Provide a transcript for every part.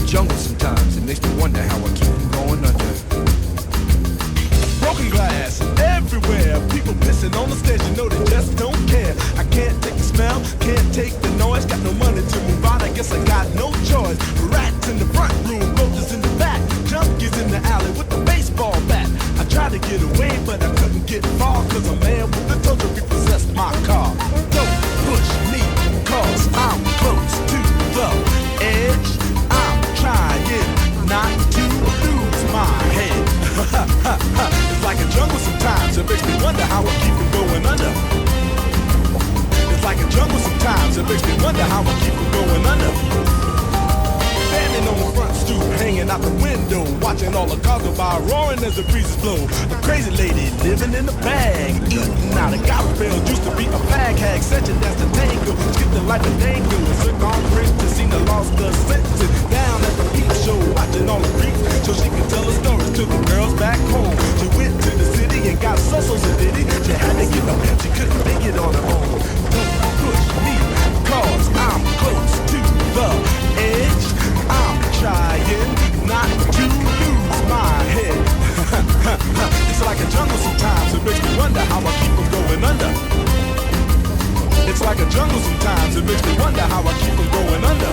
jungle sometimes. It makes me wonder how I keep from going under. Broken glass everywhere. People pissing on the stage, you know they just don't care. I can't take the smell, can't take the noise. Got no money to move out, I guess I got no choice. Rats in the front room, roaches in the back, junkies in the alley with the baseball bat. I tried to get away, but I couldn't get far, cause a man with a total repossessed my car. Don't push me, cause I'm close to the edge. I'm trying not to lose my head. It's like a jungle sometimes, it makes me wonder how I keep from going under. It's like a jungle sometimes, it makes me wonder how I keep from going under. Standing on the front stoop, hanging out the window, watching all the cars go by, roaring as the breezes blow. A crazy lady living in a bag, eating out of garbage pails, used to be a fag hag, such a dance to tango, skipped the life of dango, and took on Prince to see the lost the senses. Down at the peep show, watching all the creeps, so she could tell her stories to the girls back home. She went to the city and got so ditty, she had to get up and she couldn't make it on her own. Don't push me, cause I'm close to the edge. I'm trying not to lose my head. It's like a jungle sometimes, it makes me wonder how I keep from going under. It's like a jungle sometimes, it makes me wonder how I keep from going under.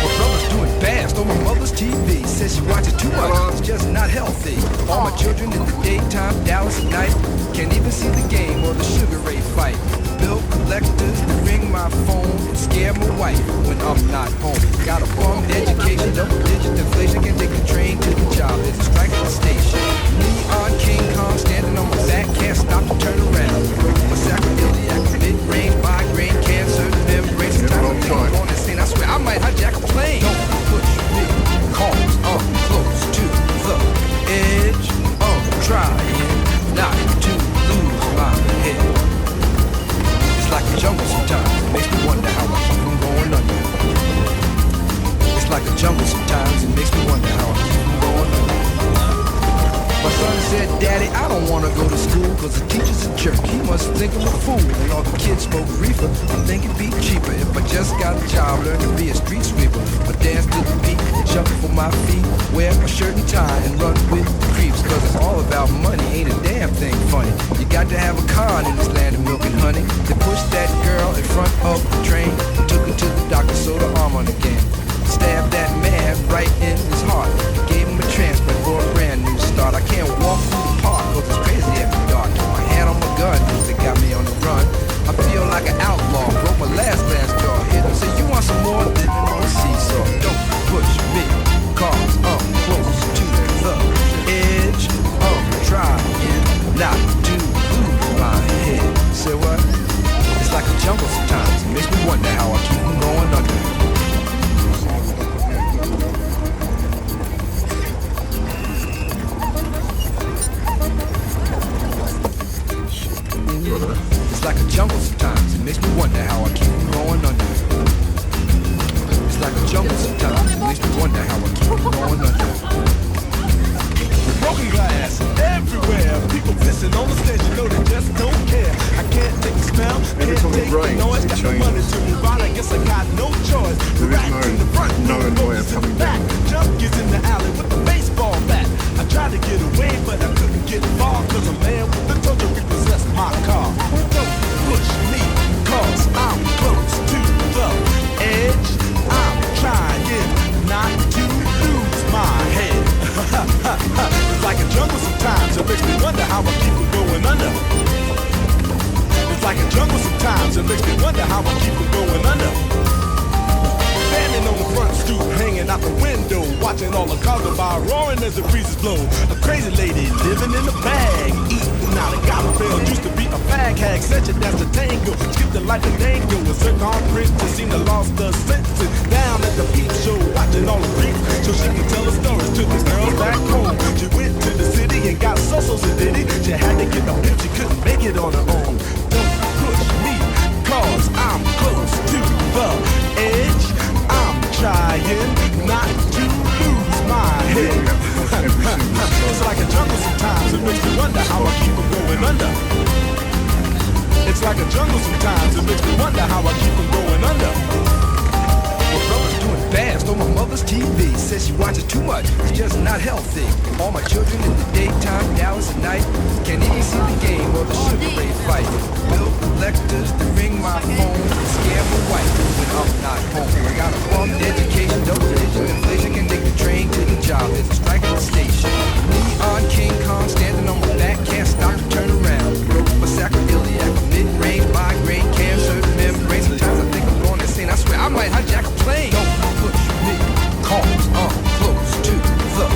My brother's doing fast on my mother's TV. Says she watches too much, it's just not healthy. All my children in the daytime, Dallas at night. Can't even see the game or the Sugar Ray fight. Bill collectors that ring my phone and scare my wife when I'm not home. Got a bum education, double-digit inflation. Can take a train to the job, there's a strike at the station. Neon King Kong standing on my back, can't stop to turn around. My sacroiliac, mid-range migraine, cancer, membranes. I'm on this thing, I swear I might hijack a plane. Don't push me, cause I'm close to the edge. I'm trying not to lose my head. It's like a jungle sometimes, it makes me wonder how I keep from going under. It's like a jungle sometimes, it makes me wonder how I keep from going under. My son said, Daddy, I don't want to go to school, cause the teacher's a jerk, he must think I'm a fool. And all the kids smoke reefer, I think it'd be cheaper if I just got a job, learn to be a street sweeper. Or dance to the beat, shuffle for my feet, wear a shirt and tie and run with the creeps. Cause it's all about money, ain't a damn thing funny. You got to have a con in this land of milk and honey. They pushed that girl in front of the train, took her to the doctor, sewed her arm on again. Stabbed that man right in his heart, gave him a transplant for a brand new start. I can't walk through the park cause it's crazy after dark. Keep my hand on my gun cause they got me on the run. I feel like an outlaw, broke my last jaw. Hit him, say you want some more, living on the seesaw. Don't push me, cause I'm close to the edge. I'm trying not to lose my head. Say what? It's like a jungle sometimes, it makes me wonder how I keep from going under. It's like a jungle sometimes, it makes me wonder how I keep from going under. It's like a jungle sometimes, it makes me wonder how I keep from going under. Broken glass everywhere. People pissing on the stage, you know they just don't care. I can't take the smell, can't take the noise. Got no money to move out, I guess I got no choice. Rats in the front, no roaches in the back, junkies in the alley with the baseball bat. I tried to get away, but I couldn't get far, cause a man with a total repossessed my car. Don't push me, cause I'm close to the edge. I'm trying not to lose my head. It's like a jungle sometimes, it makes me wonder how I keep from going under. It's like a jungle sometimes, it makes me wonder how I keep from going under. Standing on the front stoop, hanging out the window, watching all the cars go by, roaring as the breezes blow. A crazy lady living in a bag, eating out of garbage pails, used to be a fag hag, such a dance to tango, skipped the life of dango, and took on Prince to see the lost the senses. Down at the peep show, watching all the creeps, so she could tell her stories to the girls back home. She went to the city and got so ditty, she had to get up if she couldn't make it on her own. Don't push me, cause I'm close to the edge. I'm trying not to lose my head. It's like a jungle sometimes, it makes me wonder how I keep from going under. It's like a jungle sometimes, it makes me wonder how I keep from going under. My brother's doing fast on my mother's TV. says she watches too much, it's just not healthy. All my children in the daytime, Dallas at night, can't even see the game or the Sugar Ray fight. Bill collectors to ring my phone and scare my wife when I'm not home. I got a bummed education, double digit inflation, can take the train to the job, there's a strike at the station. Neon King Kong standing on my back, can't stop to turn around. Broke my sacroiliac, mid-range migraine, cancer, membrane. Sometimes I think I'm going insane, I swear I might hijack a plane. Don't push me, cause I'm close to the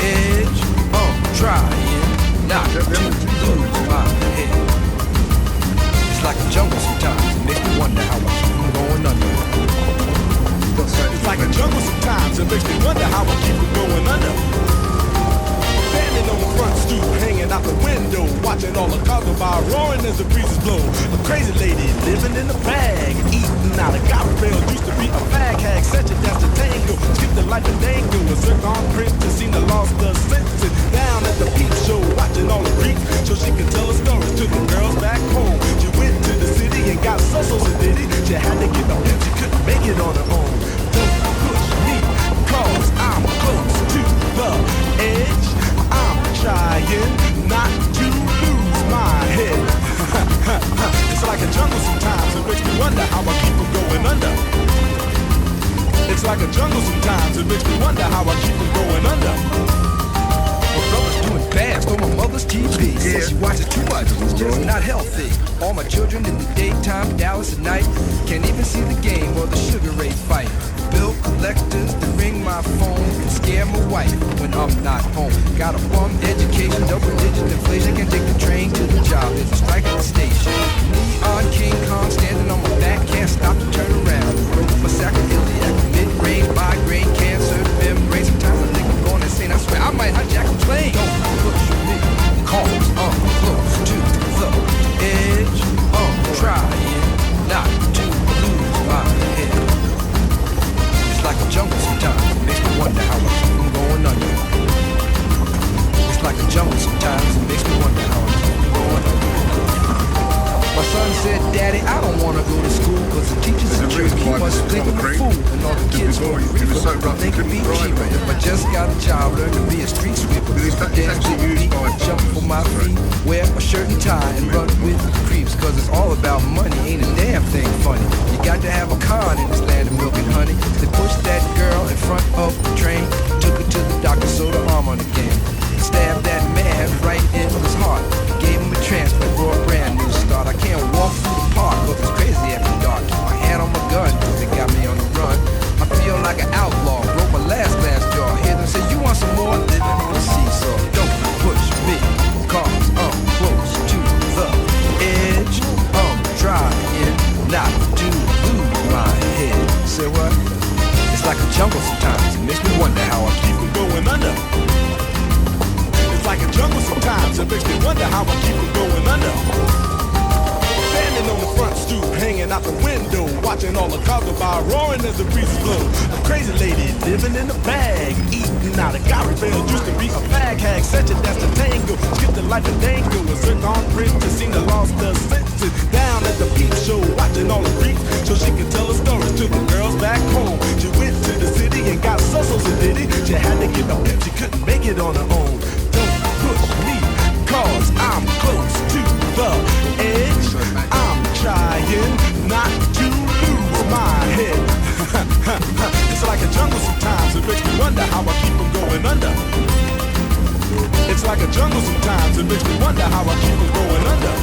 edge. I'm trying not to lose my head. It's like a jungle sometimes, it makes me wonder how I keep from going under. It's like a jungle sometimes, it makes me wonder how I keep from going under. Standing on the front stoop, hanging out the window, watching all the cars go by, roaring as the breezes blow. A crazy lady living in a bag, eating out of garbage pails. Used to be a fag hag, such a dance to tango. Skip the life of dango, a zircon print to see the lost the senses. Down at the peep show, watching all the creeps, so she can tell her stories to the girls back home. She went to the city and got so did it. She had to get up and she couldn't make it on her own. Don't push me, cause I'm close to the edge. I'm trying not to lose my head. It's like a jungle sometimes, it makes me wonder how I keep from going under. It's like a jungle sometimes, it makes me wonder how I keep from going under. My brother's doing fast on my mother's TV. Says she watches too much, it's just not healthy. All my children in the daytime, Dallas at night, can't even see the game or the Sugar Ray fight. Bill collectors to ring my phone and scare my wife when I'm not home. Got a bummed education, double digit inflation, can take the train to the job, there's a strike at the station. Neon King Kong standing on my back, can't stop to turn around. Broke my sacroiliac, mid-range migraine, cancer, membrane. Sometimes I think I'm going insane, I swear I might hijack a plane. Don't push me, cause I'm close to the edge. I'm trying not to lose my head. It's like a jungle sometimes, it makes me wonder how I keep from going under. It's like a jungle sometimes, it makes me wonder how I keep from going under. My son said, Daddy, I don't want to go to school because the teachers are jerk. He must think I'm a fool and all the kids want to read, but think it'd be cheaper if I just got a job, learn to be a street sweeper. Dance to the beat, jump for my feet, wear a shirt and tie and run with the creeps, because it's all about money, ain't a damn thing funny. You got to have a con in this land of milk and honey. They pushed that girl in front of the train, took her to the doctor, sewed her arm on again, stabbed that man right in his heart, gave him a transplant for a brand new start. I can't walk through the park cause it's crazy after dark. Keep my hand on my gun cause they got me on the run. I feel like an outlaw, broke my last glass jaw. Hear them say, you want some more? Living on the seesaw. Don't push me, cause I'm close to the edge. I'm trying not to lose my head. Say what? It's like a jungle sometimes, it makes me wonder how I keep from going under. It's like a jungle sometimes, it makes me wonder how I keep from going under. Standing on the front stoop, hanging out the window, watching all the cars go by, roaring as the breezes blow. A crazy lady living in a bag, eating out of garbage pails. Used to be a fag hag, such a dance to tango. Skip the life of dango, a zircon print to see the lost the senses. Down at the peep show, watching all the creeps, so she can tell her stories to the girls back home. She went to the city and got so did it. She had to get up and she couldn't make it on her own. Don't push me, cause I'm close to the edge. I'm trying not to lose my head. It's like a jungle sometimes, it makes me wonder how I keep from going under. It's like a jungle sometimes, it makes me wonder how I keep from going under.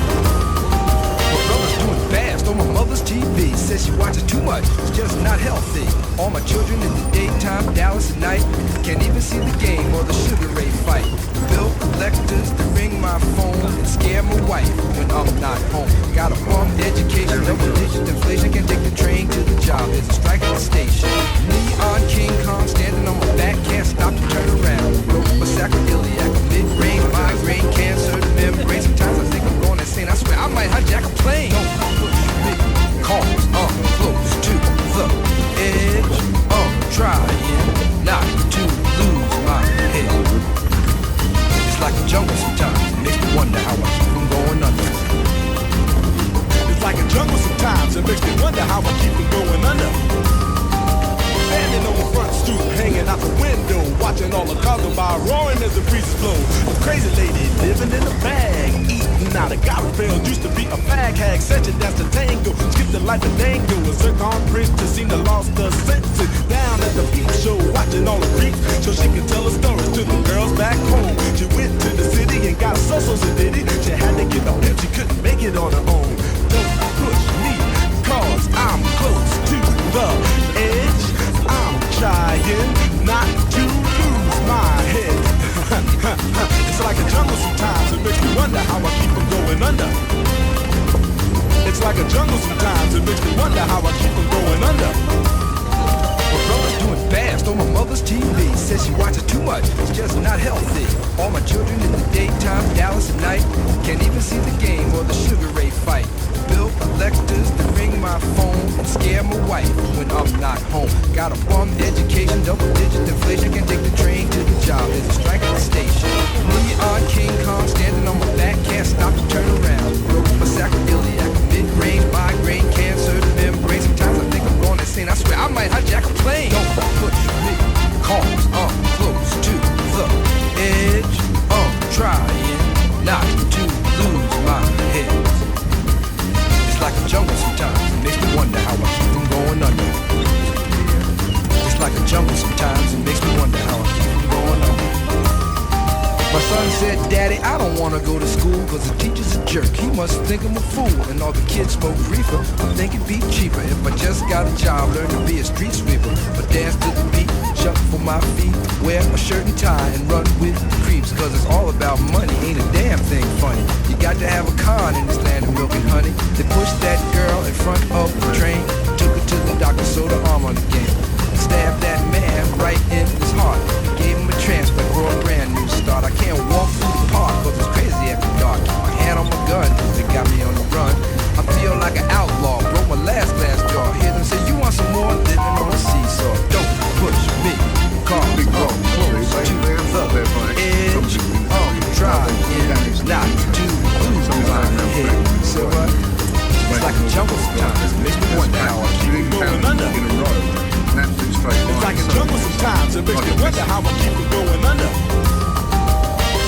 My brother's doing fast on my mother's TV. Says she watches too much, it's just not healthy. All my children in the daytime, Dallas at night, can't even see the game or the Sugar Ray fight. Bill collectors to ring my phone and scare my wife when I'm not home. Got a bummed education, double digit inflation, can take the train to the job, there's a strike at the station. Neon King Kong standing on my back, can't stop to turn around. Broke my sacroiliac, mid-range migraine, cancer, membrane. Sometimes I think I'm going insane, I swear I might hijack a plane. Don't push me, cause I'm close to the edge. I'm trying not to lose my head. It's like a jungle sometimes, it makes me wonder how I keep from going under. It's like a jungle sometimes, it makes me wonder how I keep from going under. Standing on the front stoop, hanging out the window, watching all the cars go by, roaring as the breezes blow. A crazy lady living in a bag, eating out of Garfield. Used to be a fag hag, such a dance to tango. Skip the life of dango, a circumference to seem to lost her senses. Down at the peep show, watching all the creeps, so she could tell a story to the girls back home. She went to the city and got so did it. She had to get on him, she couldn't make it on her own. Don't push me, cause I'm close to the edge. I'm trying not to lose my head. It's like a jungle sometimes, it makes me wonder how I keep from going under. It's like a jungle sometimes, it makes me wonder how I keep from going under. My brother's doing fast on my mother's TV. Says she watches too much, it's just not healthy. All my children in the daytime, Dallas at night. Can't even see the game or the Sugar Ray fight. Bill collectors to ring my phone and scare my wife when I'm not home. Got a bum education, double-digit inflation. Can't take the train to the job, there's a strike at the station. Neon King Kong standing on my back, can't stop to turn around. Broke my sacroiliac, mid-range migraine, cancer, the membrane. Sometimes I think I'm going insane. I swear I might hijack a plane. Don't push me, cause I'm close to the edge. I'm trying not to lose my head. It's like a jungle sometimes, it makes me wonder how I keep from going under. It's like a jungle sometimes, it makes me wonder how I keep from going under. My son said, Daddy, I don't want to go to school cause the teacher's a jerk. He must think I'm a fool and all the kids smoke reefer. I think it'd be cheaper if I just got a job, learn to be a street sweeper. But dance to the beat, shuffle my feet, wear a shirt and tie and run with the creeps. Cause it's all about money, ain't a damn thing funny. You got to have a con in this land of milk and honey. They pushed that girl in front of the train, took her to the doctor, sewed her arm on again. Stabbed that man right in his heart, gave him a transplant for a brand new start. I can't walk through the park cause it's crazy after dark. My hand on my gun, they got me on the run. I feel like an outlaw, broke my last glass jaw. Hear them say, you want some more? Living on a seesaw. Don't push me, cause I'm close to the edge. I'm trying not to lose my head. So what? It's like a jungle sometimes, it makes me wonder how I keep going under. It's like a jungle sometimes, it makes me wonder how I keep from going under.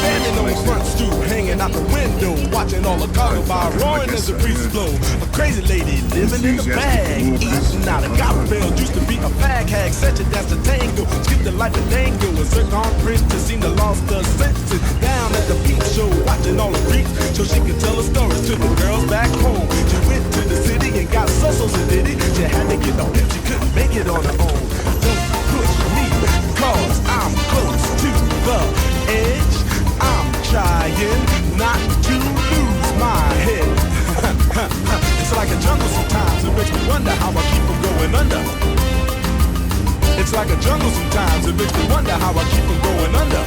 Standing on the front stoop, hanging out the window, watching all the cars go by, roaring as the breezes blow. A crazy lady living in a bag, eating out of Garfield. Used to be a fag hag, such a dance to tango. Skip the life of dango, a circumference to seem to lost her senses. Down at the peep show, watching all the creeps, so she could tell her stories to the girls back home. She went to the city and got so did it. She had to get on him, she couldn't make it on her own. Don't push me, cause I'm close to the edge. I'm trying not to lose my head. It's like a jungle sometimes, it makes me wonder how I keep from going under. It's like a jungle sometimes, it makes me wonder how I keep from going under.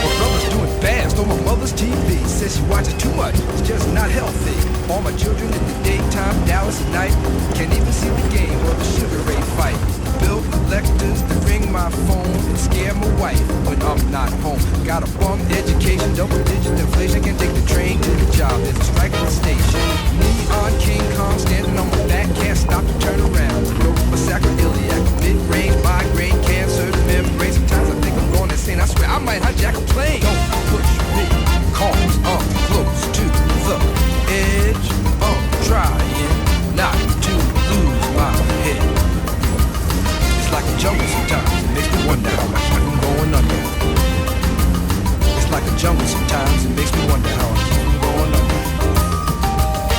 My brother's doing fast on my mother's TV. Says she watches too much, it's just not healthy. All my children in the daytime, Dallas at night. Can't even see the game or the Sugar Ray fight. Bill collectors to ring my phone and scare my wife when I'm not home. Got a bum education, double-digit inflation. Can't take the train to the job, there's a strike at the station. Neon King Kong standing on my back, can't stop to turn around. Broke my sacroiliac, mid-range migraine, cancer, the membrane. Sometimes I think I'm going insane. I swear I might hijack a plane. Don't push me, cause I'm close to the edge. I'm trying not to lose my head. It's like a jungle sometimes, it makes me wonder how I keep from going under. It's like a jungle sometimes, it makes me wonder how I keep from going under.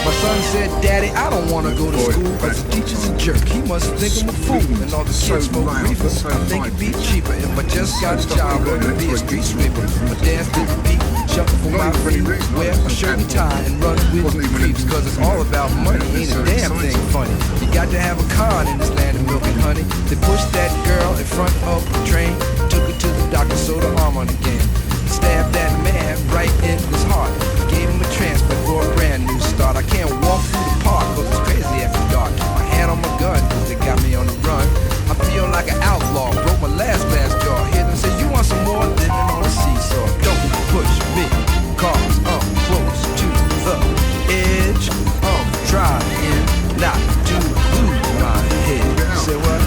My son said, Daddy, I don't want to go to school cause the teacher's a jerk. He must think I'm a fool and all the kids smoke reefer. I think it'd be cheaper if I just got a job, learn to be a street sweeper. I dance to the beat, shuffle my feet, wear a shirt and tie and run with the creeps. Cause it's all about money, ain't a damn thing funny. You got to have a con in this land of milk and honey. They pushed that girl in front of the train, took her to the doctor, sewed her arm on again. Stabbed that man right in his heart, gave him a transplant for a brand new start. I can't walk through the park cause it's crazy after dark. My hand on my gun cause they got me on the run. I feel like an outlaw, broke my last glass jaw. Hear them say, you want some more? Living on a seesaw. Don't push me, cause I'm close to the edge. I'm trying not to lose my head. Say what?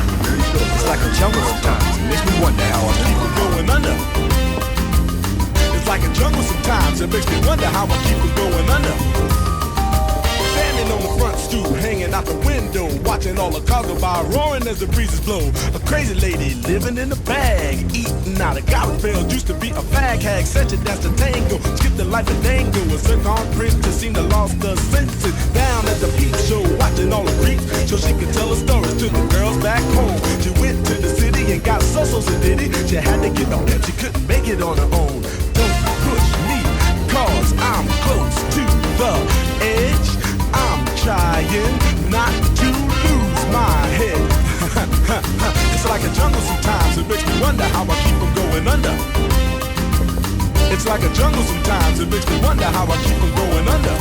It's like a jungle sometimes, it makes me wonder how I keep from going under. It's like a jungle sometimes. It makes me wonder how I keep from going under. Standing on the front stoop, hanging out the window, watching all the cars go by, roaring as the breezes blow. A crazy lady living in a bag, eating out of garbage pails. Used to be a fag hag, such a dance to tango. Skipped the life of dango, a circon princess seemed to lost her senses. Down at the peep show, watching all the creeps, so she could tell her stories to the girls back home. She went to the city and got so diddy. She had to get a pimp, she couldn't make it on her own. Don't push me, cause I'm close to the edge. I'm trying not to lose my head. It's like a jungle sometimes. It makes me wonder how I keep from going under. It's like a jungle sometimes. It makes me wonder how I keep from going under.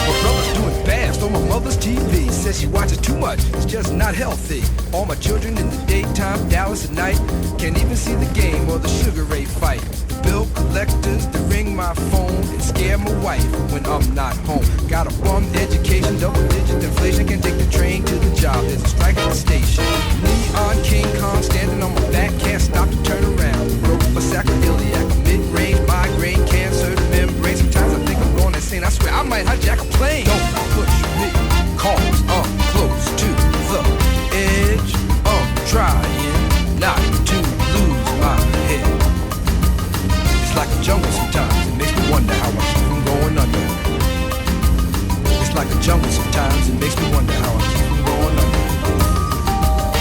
My brother's doing fast on my mother's TV. Says she watches too much, it's just not healthy. All my children in the daytime, Dallas at night. Can't even see the game or the Sugar Ray fight. Bill collectors that ring my phone and scare my wife when I'm not home. Got a bum education, double-digit inflation. Can't take the train to the job, there's a strike at the station. Neon King Kong standing on my back, can't stop to turn around. Broke a sacroiliac, a mid-range migraine, cancer to membrane. Sometimes I think I'm going insane, I swear I might hijack a plane. Don't push me, cause I'm close to the edge. I'm trying not to lose my head. It's like a jungle sometimes, it makes me wonder how I keep from going under. It's like a jungle sometimes, it makes me wonder how I keep from going under.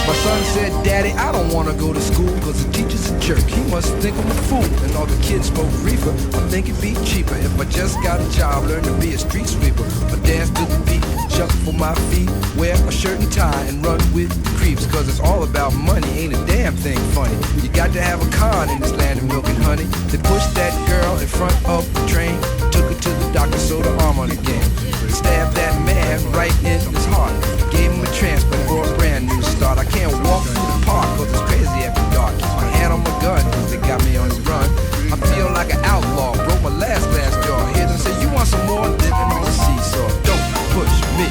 My son said, Daddy, I don't want to go to school cause the teacher's a jerk. He must think I'm a fool and all the kids smoke reefer. I think it'd be cheaper if I just got a job, learn to be a street sweeper, or dance to the beat, shuffle my feet, wear a shirt and tie and run with the creeps. Cause it's all about money, ain't a damn thing funny. You got to have a con in this land of milk and honey. They pushed that girl in front of the train, took her to the doctor, sewed her arm on again. Stabbed that man right in his heart, gave him a transplant for a brand new start. I can't walk through the park cause it's crazy after dark. Keep my hand on my gun cause they got me on the run. I feel like an outlaw, broke my last glass jaw. Hear them say you want some more, living on the seesaw. Don't push me,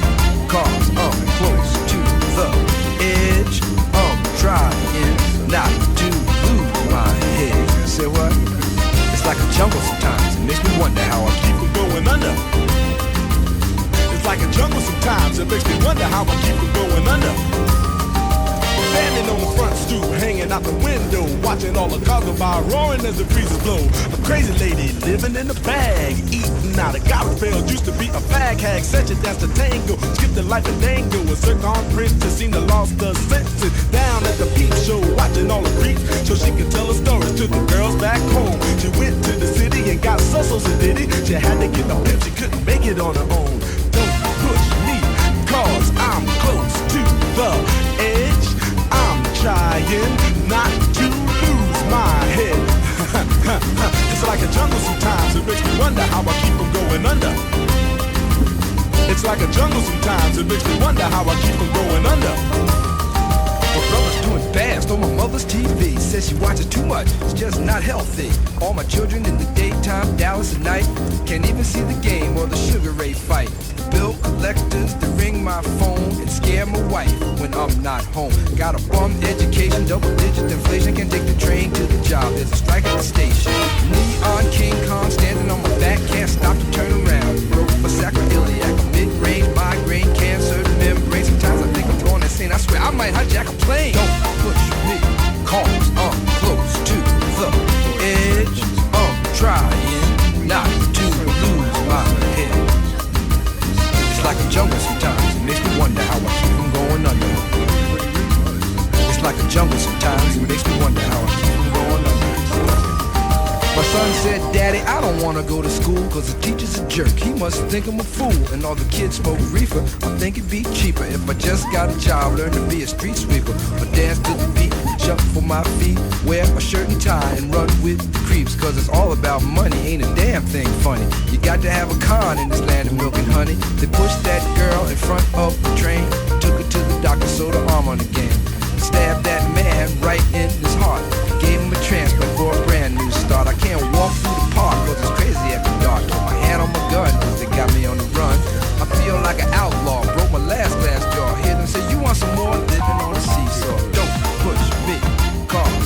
cause I'm close to the edge. I'm trying not to lose my head. Say what? It's like a jungle sometimes, it makes me wonder how I keep from going under. It's like a jungle sometimes, it makes me wonder how I keep from going under. Standing on the front stoop, hanging out the window, watching all the cars go by, roaring as the breezes blow. A crazy lady living in a bag, eating out of garbage pails. Used to be a fag hag, such a dance to tango. Skipped the life of dango, a circon princess seemed to lost her senses. Down at the peep show, watching all the creeps, so she could tell her stories to the girls back home. She went to the city and got so diddy. She had to get a pimp, she couldn't make it on her own. Don't push me, cause I'm close to the edge. I'm trying not to lose my head. It's like a jungle sometimes, it makes me wonder how I keep from going under. It's like a jungle sometimes, it makes me wonder how I keep from going under. My brother's doing fast on my mother's TV. Says she watches too much, it's just not healthy. All my children in the daytime, Dallas at night. Can't even see the game or the Sugar Ray fight. Bill collectors that ring my phone and scare my wife when I'm not home. Got a bum education, double-digit inflation. Can't take the train to the job, there's a strike at the station. Neon King Kong standing on my back, can't stop to turn around. Broke a sacroiliac, a mid-range migraine, cancer to membrane. Sometimes I think I'm going insane, I swear I might hijack a plane. Don't push me, cause I'm close to the edge. I'm trying not to lose my head. It's like a jungle sometimes, it makes me wonder how I keep from going under. It's like a jungle sometimes, it makes me wonder how I keep from going under. My son said, Daddy, I don't want to go to school cause the teacher's a jerk. He must think I'm a fool and all the kids smoke reefer. I think it'd be cheaper if I just got a job, learn to be a street sweeper, or dance to the beat, shuffle my feet, wear a shirt and tie and run with the creeps. Cause it's all about money, ain't a damn thing funny. You got to have a con in this land of milk and honey. They pushed that girl in front of the train, took her to the doctor, sewed her arm on again. Stabbed that man right in his heart, gave him a transplant for a brand new start. I can't walk through the park cause it's crazy after dark. Keep my hand on my gun cause they got me on the run. I feel like an outlaw, broke my last glass jaw. Hear them say you want some more, living on the seesaw. Don't push me, cause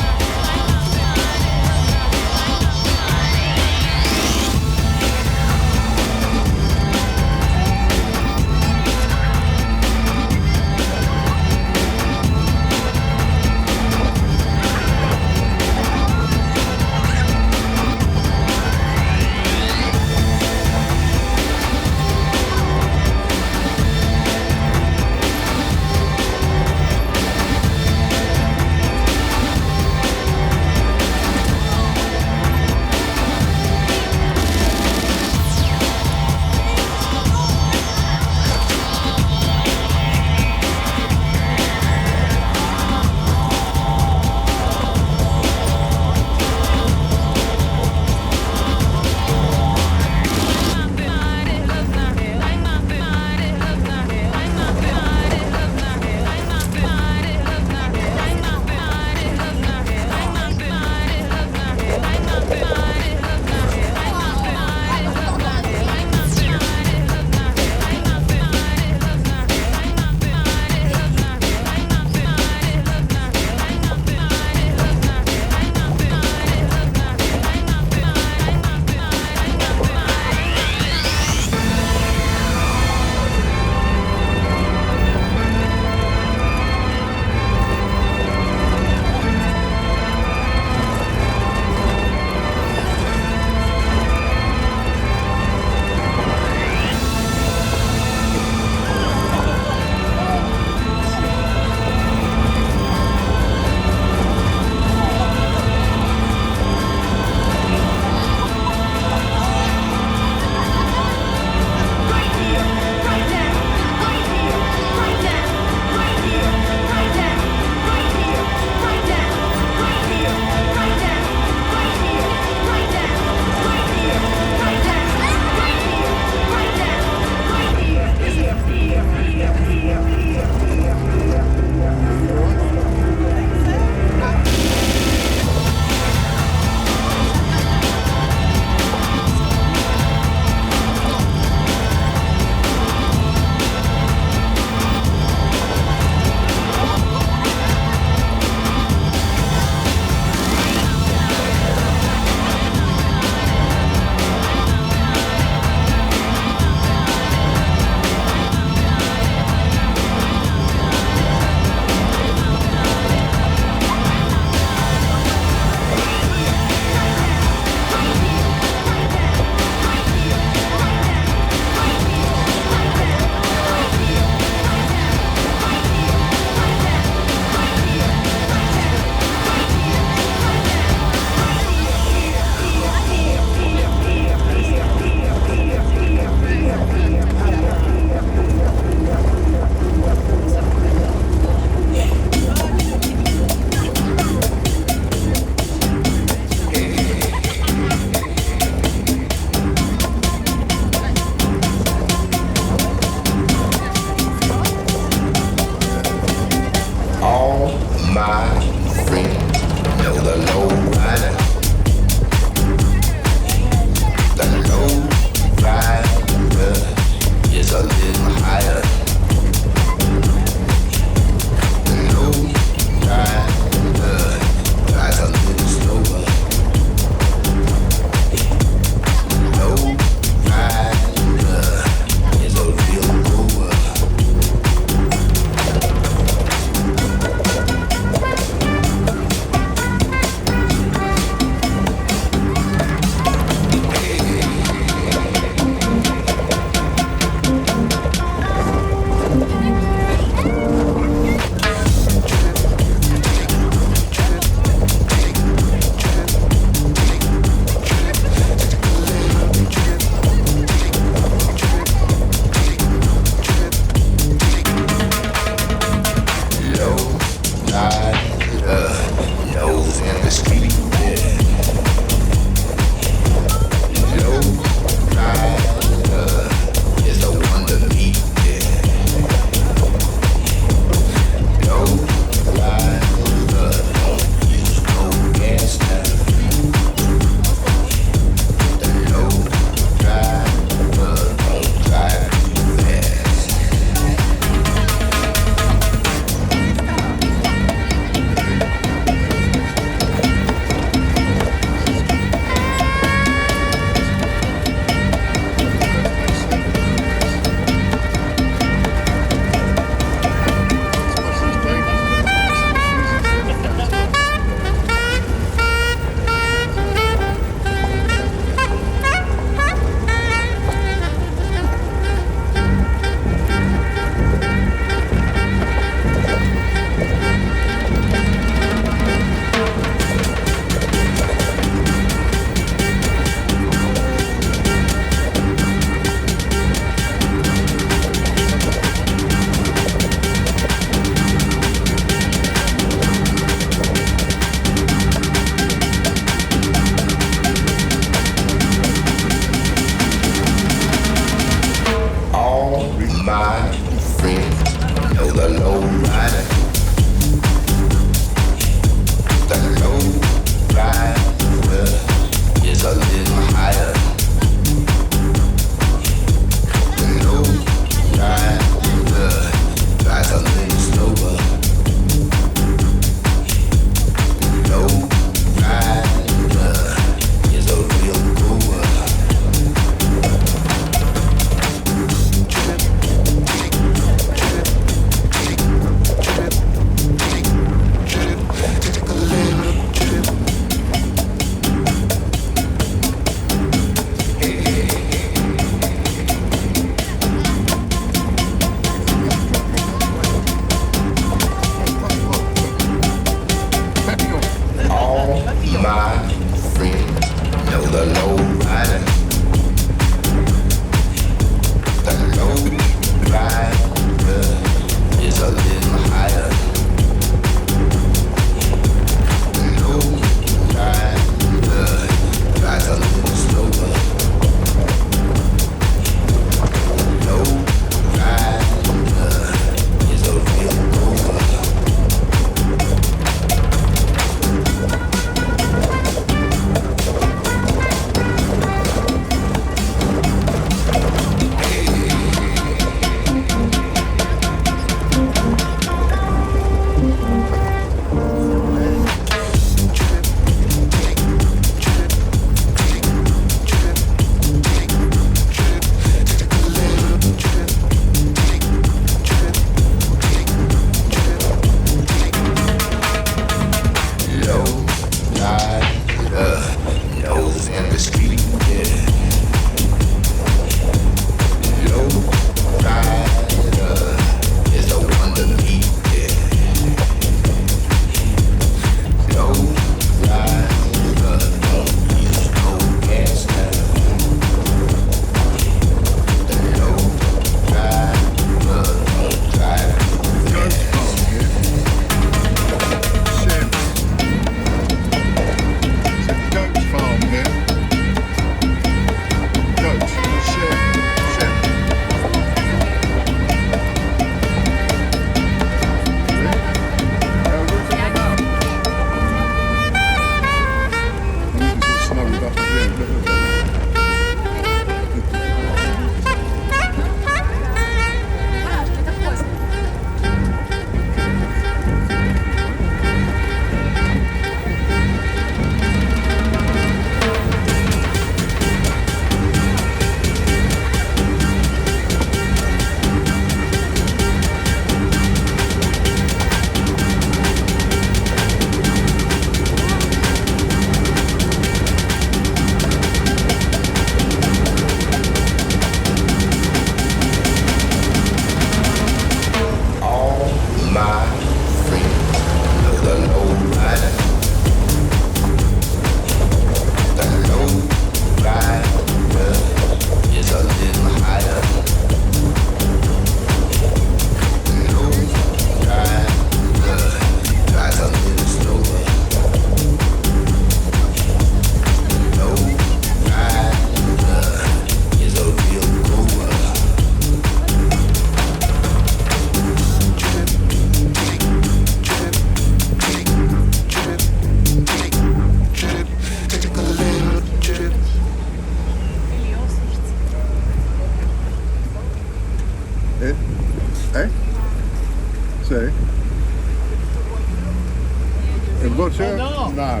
Il voce? No. No.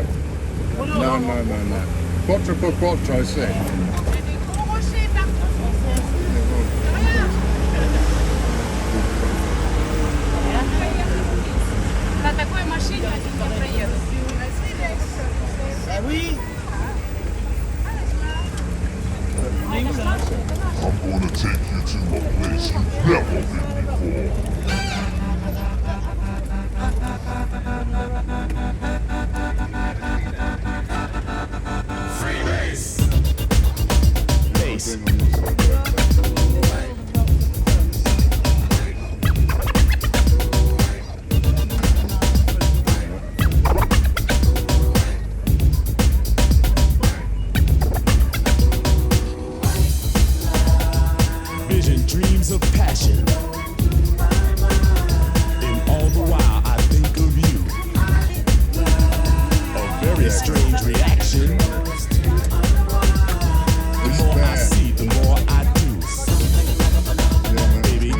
No. 4x4, sì. На такой машине один не проедут. Oui. I'm gonna take you to a place you've never been before. Freebase! Bass. Dreams of passion, and all the while I think of you. A very strange reaction. The more I see, the more I do. Baby.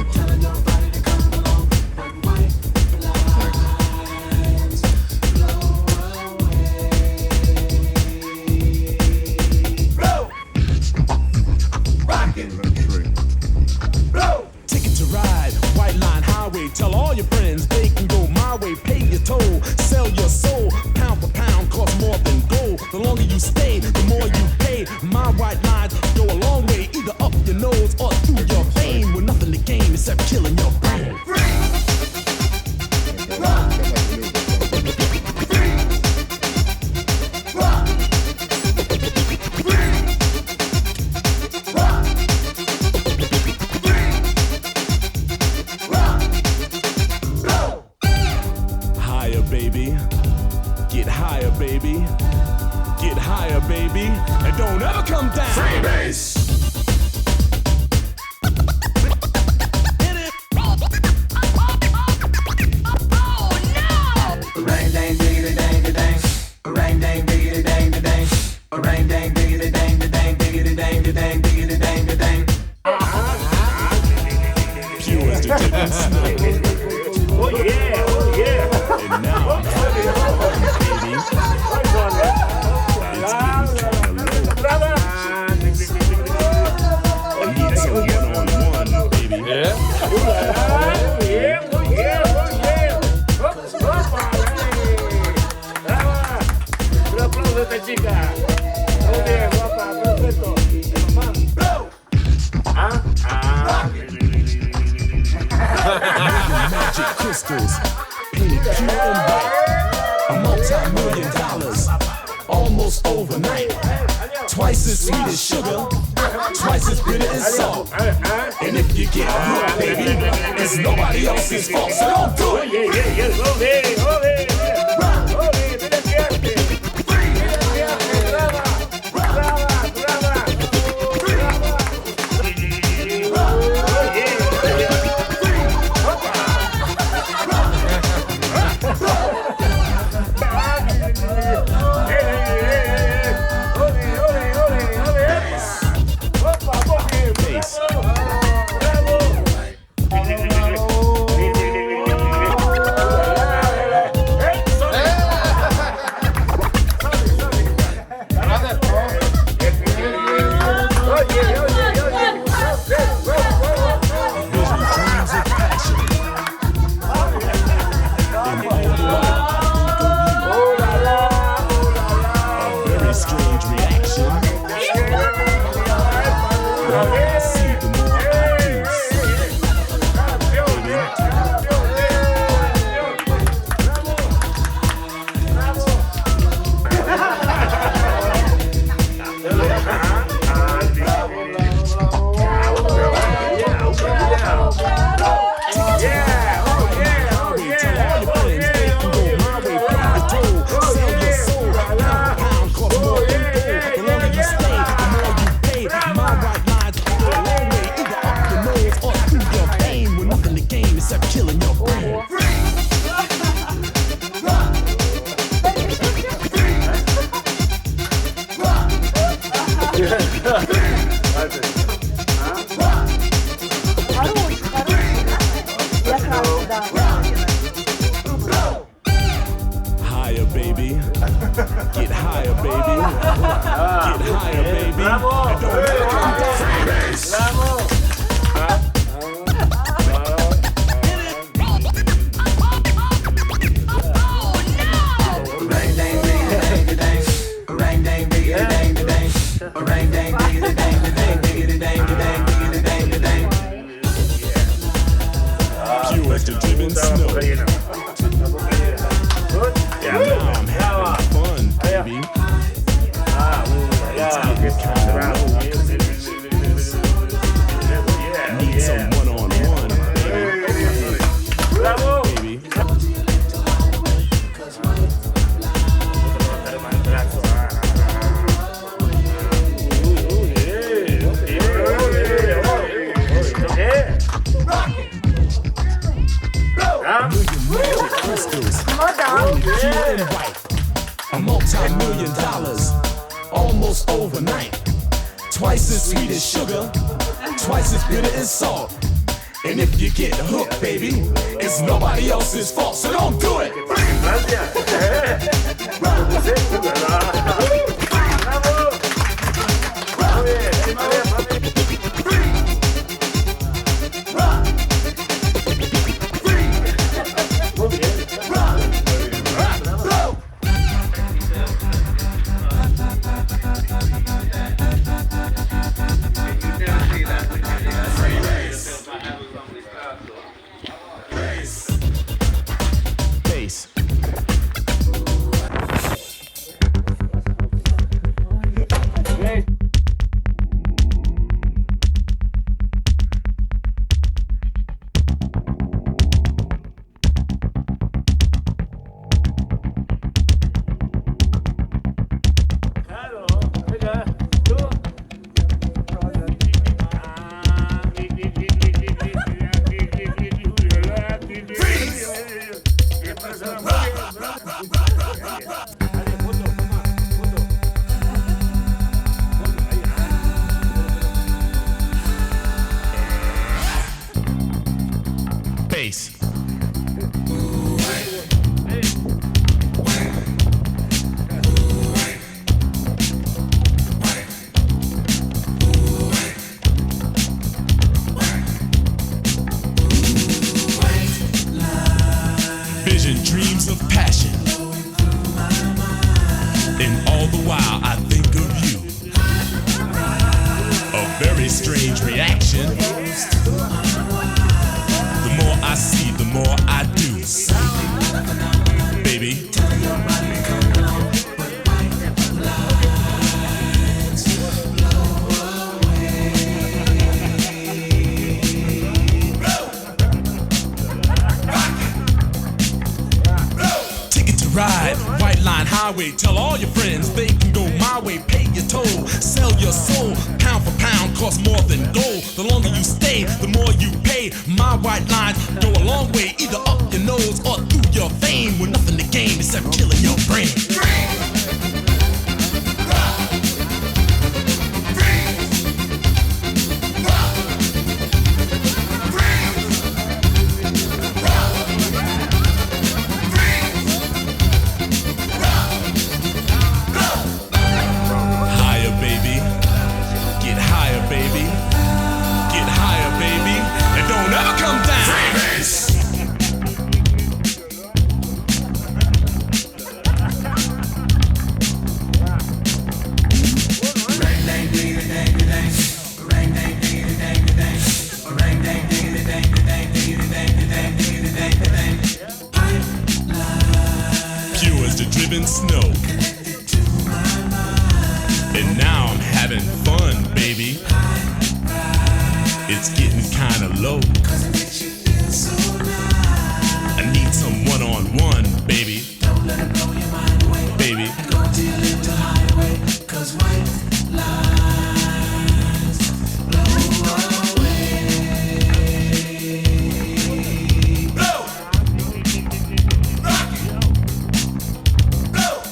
Tell all your friends they can go my way, pay your toll, sell your soul, pound for pound, cost more than gold. The longer you stay, the more you pay. My white lines go a long way, either up your nose or through your vein, with nothing to gain except killing your brain. Baby, and don't ever come down. Freebase. Oh no! Ring dang diggity dang da dang. Ring dang diggity dang da dang. Ring dang diggity dang da dang diggity dang da dang diggity dang da dang. Pure as the tipping snow. Oh yeah. And now I'm happy, baby. Chica, muy bien, guapa, perfecto. Magic crystals, painted pure and white. A multi-million-dollars, almost overnight. Twice as sweet as sugar, twice as bitter as salt. And if you get hooked, baby, it's nobody else's fault, so don't do it. baby. Get higher, baby. Get higher, baby. Bravo! And don't ever come down. Bravo! Rang dang ding dang dang, rang dang ding dang dang, rang dang ding dang dang dang dang dang dang. Pure as the driven snow. And now I'm having fun, baby. It's getting kinda low. Need some one-on-one, baby. Bravo! Baby. Crystals, pure and white. A multi-million dollars, almost overnight. Twice as sweet as sugar, twice as bitter as salt. And if you get hooked, baby, it's nobody else's fault, so don't do it. Bass. Bass. Vision, dreams of passion. And all the while I think of you. A very strange reaction. The more I see, the more I do. Baby. Ticket to ride, white line highway. Tell all your friends they can go my way. Pay your toll, sell your soul. Pound for pound, costs more than gold. The longer you stay, the more you pay. My white lines go a long way, either up your nose or through your vein. With nothing to gain except killing your brain. Higher, baby. Get higher, baby. Get higher, baby. And don't ever come down. Rang dang ding dang dang, rang dang ding dang dang, rang dang ding dang dang dang dang dang. Pure as the driven snow. And now I'm having fun, baby. It's getting kinda low. I need some one-on-one, baby. Baby.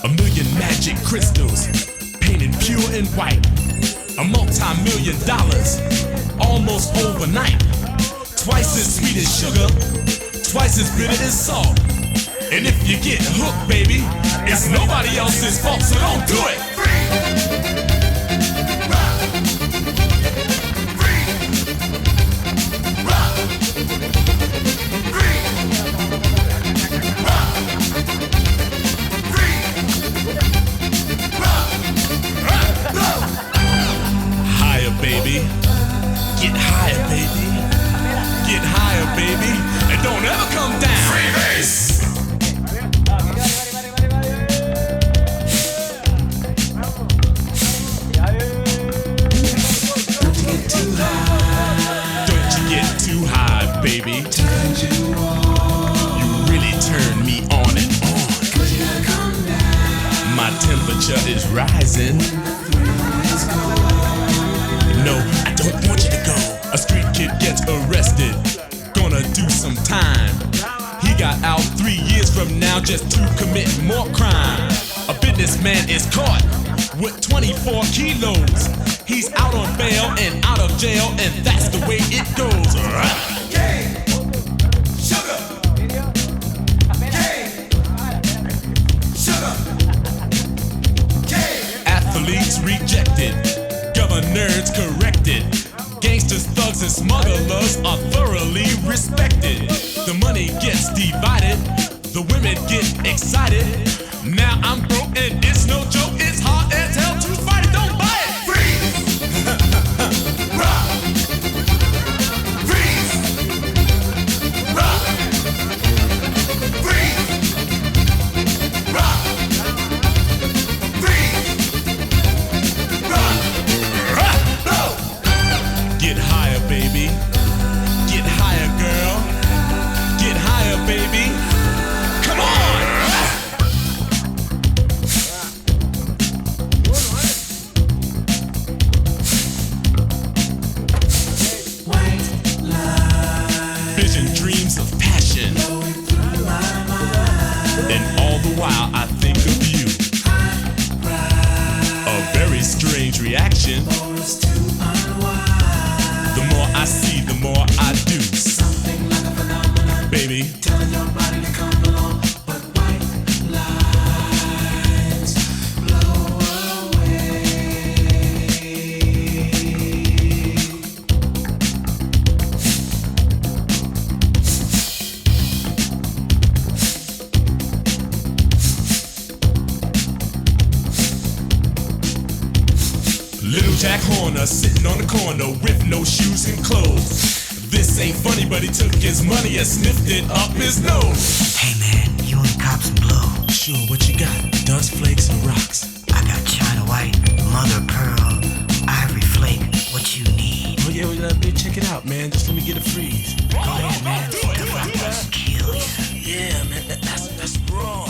A million magic crystals, painted pure and white. A multi-million dollars, almost overnight. Twice as sweet as sugar, twice as bitter as salt. And if you get hooked, baby, It's nobody else's fault, so don't do it. Higher, baby. Get higher, baby. Get higher, baby. And don't ever come down. Freebase. Too high, baby. Turned you on. You really turn me on and on. 'Cause you gotta come down. My temperature is rising. No, I don't want you to go. A street kid gets arrested. Gonna do some time. He got out 3 years from now just to commit more crime. A businessman is caught with 24 kilos. He's out on bail and out of jail, and that's the way it goes. Game, sugar. Game, sugar. Game. Athletes rejected, governors corrected. Gangsters, thugs, and smugglers are thoroughly respected. The money gets divided, the women get excited. Now I'm broke and it's no joke, it's hard as hell to fight it, don't buy it. Rock. Freeze. Rock. Freeze. Rock. Freeze. Rock. Blow. Get higher, baby. Get higher, girl. Get higher, baby. Come on. Vision dreams of passion, and all the while I think of you. A very strange reaction. The more I see, the more I do. Baby, Telling your body to come along, but white lines blow away. Little Jack Horner sitting on the corner with no shoes and clothes. This ain't funny, but he took his money and sniffed it up his nose. Hey man, you want to cop some blow? Sure, what you got? Dust flakes and rocks. I got China White, Mother Pearl, Ivory Flake. What you need? Oh yeah, check it out, man. Just let me get a freeze. Go ahead, man. If I can kill you. Yeah, man, that's raw.